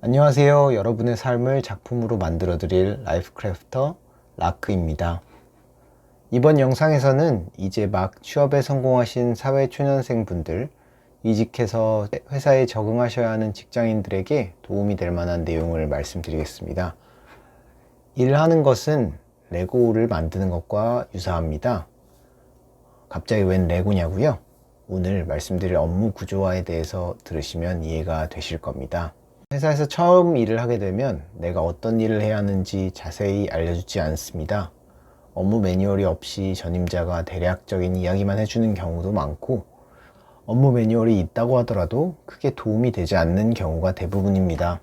안녕하세요. 여러분의 삶을 작품으로 만들어 드릴 라이프 크래프터 라크입니다. 이번 영상에서는 이제 막 취업에 성공하신 사회초년생 분들, 이직해서 회사에 적응하셔야 하는 직장인들에게 도움이 될 만한 내용을 말씀드리겠습니다. 일하는 것은 레고를 만드는 것과 유사합니다. 갑자기 웬 레고냐고요? 오늘 말씀드릴 업무 구조화에 대해서 들으시면 이해가 되실 겁니다. 회사에서 처음 일을 하게 되면 내가 어떤 일을 해야 하는지 자세히 알려주지 않습니다. 업무 매뉴얼이 없이 전임자가 대략적인 이야기만 해주는 경우도 많고, 업무 매뉴얼이 있다고 하더라도 크게 도움이 되지 않는 경우가 대부분입니다.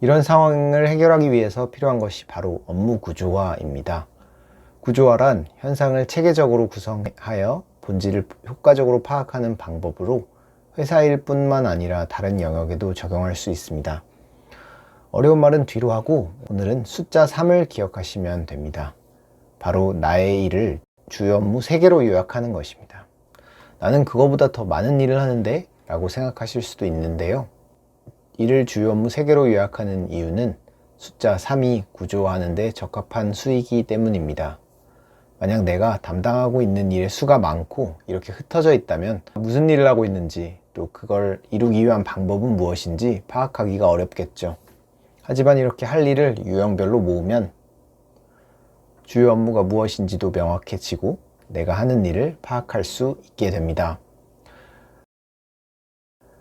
이런 상황을 해결하기 위해서 필요한 것이 바로 업무 구조화입니다. 구조화란 현상을 체계적으로 구성하여 본질을 효과적으로 파악하는 방법으로 회사 일뿐만 아니라 다른 영역에도 적용할 수 있습니다. 어려운 말은 뒤로 하고 오늘은 숫자 3을 기억하시면 됩니다. 바로 나의 일을 주요 업무 3개로 요약하는 것입니다. 나는 그거보다 더 많은 일을 하는데 라고 생각하실 수도 있는데요. 일을 주요 업무 3개로 요약하는 이유는 숫자 3이 구조화하는 데 적합한 수이기 때문입니다. 만약 내가 담당하고 있는 일의 수가 많고 이렇게 흩어져 있다면 무슨 일을 하고 있는지, 또 그걸 이루기 위한 방법은 무엇인지 파악하기가 어렵겠죠. 하지만 이렇게 할 일을 유형별로 모으면 주요 업무가 무엇인지도 명확해지고 내가 하는 일을 파악할 수 있게 됩니다.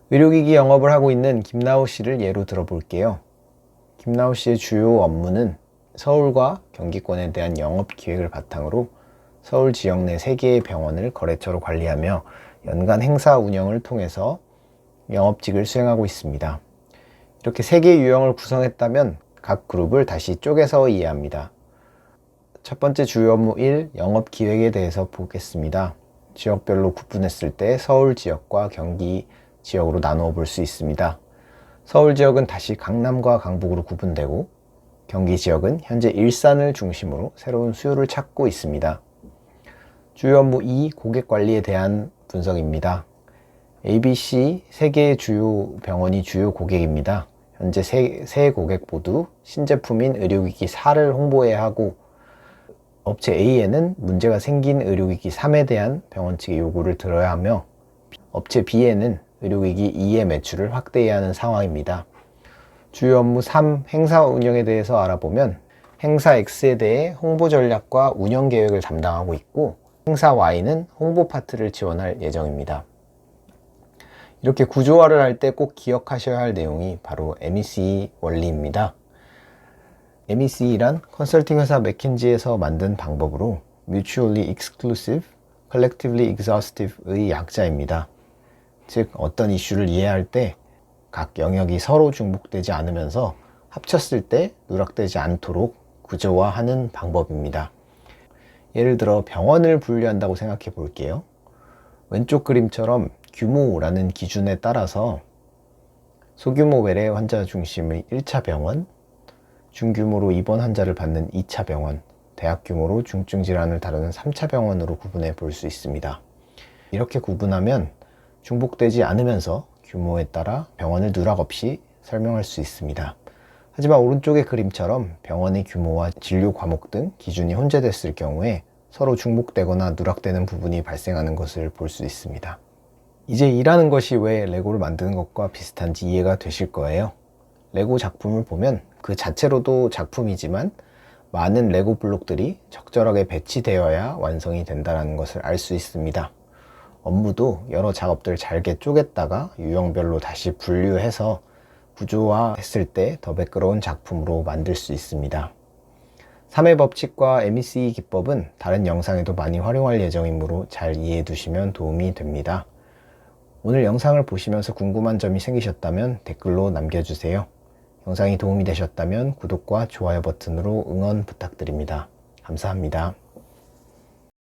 의료기기 영업을 하고 있는 김나우 씨를 예로 들어볼게요. 김나우 씨의 주요 업무는 서울과 경기권에 대한 영업 기획을 바탕으로 서울 지역 내 3개의 병원을 거래처로 관리하며 연간 행사 운영을 통해서 영업직을 수행하고 있습니다. 이렇게 3개의 유형을 구성했다면 각 그룹을 다시 쪼개서 이해합니다. 첫 번째 주요 업무 1, 영업 기획에 대해서 보겠습니다. 지역별로 구분했을 때 서울 지역과 경기 지역으로 나누어 볼 수 있습니다. 서울 지역은 다시 강남과 강북으로 구분되고, 경기 지역은 현재 일산을 중심으로 새로운 수요를 찾고 있습니다. 주요 업무 2, 고객 관리에 대한 분석입니다. ABC 3개의 주요 병원이 주요 고객입니다. 현재 세 고객 모두 신제품인 의료기기 4를 홍보해야 하고, 업체 A에는 문제가 생긴 의료기기 3에 대한 병원 측의 요구를 들어야 하며, 업체 B에는 의료기기 2의 매출을 확대해야 하는 상황입니다. 주요 업무 3, 행사 운영에 대해서 알아보면 행사 X에 대해 홍보 전략과 운영 계획을 담당하고 있고, 행사 Y는 홍보 파트를 지원할 예정입니다. 이렇게 구조화를 할 때 꼭 기억하셔야 할 내용이 바로 MECE 원리입니다. MECE란 컨설팅 회사 맥킨지에서 만든 방법으로 Mutually Exclusive, Collectively Exhaustive의 약자입니다. 즉, 어떤 이슈를 이해할 때 각 영역이 서로 중복되지 않으면서 합쳤을 때 누락되지 않도록 구조화하는 방법입니다. 예를 들어 병원을 분류한다고 생각해 볼게요. 왼쪽 그림처럼 규모라는 기준에 따라서 소규모 외래 환자 중심의 1차 병원, 중규모로 입원 환자를 받는 2차 병원, 대학 규모로 중증 질환을 다루는 3차 병원으로 구분해 볼 수 있습니다. 이렇게 구분하면 중복되지 않으면서 규모에 따라 병원을 누락 없이 설명할 수 있습니다. 하지만 오른쪽의 그림처럼 병원의 규모와 진료 과목 등 기준이 혼재됐을 경우에 서로 중복되거나 누락되는 부분이 발생하는 것을 볼 수 있습니다. 이제 일하는 것이 왜 레고를 만드는 것과 비슷한지 이해가 되실 거예요. 레고 작품을 보면 그 자체로도 작품이지만 많은 레고 블록들이 적절하게 배치되어야 완성이 된다는 것을 알 수 있습니다. 업무도 여러 작업들을 잘게 쪼갰다가 유형별로 다시 분류해서 구조화했을 때 더 매끄러운 작품으로 만들 수 있습니다. 3의 법칙과 MECE 기법은 다른 영상에도 많이 활용할 예정이므로 잘 이해해 두시면 도움이 됩니다. 오늘 영상을 보시면서 궁금한 점이 생기셨다면 댓글로 남겨주세요. 영상이 도움이 되셨다면 구독과 좋아요 버튼으로 응원 부탁드립니다. 감사합니다.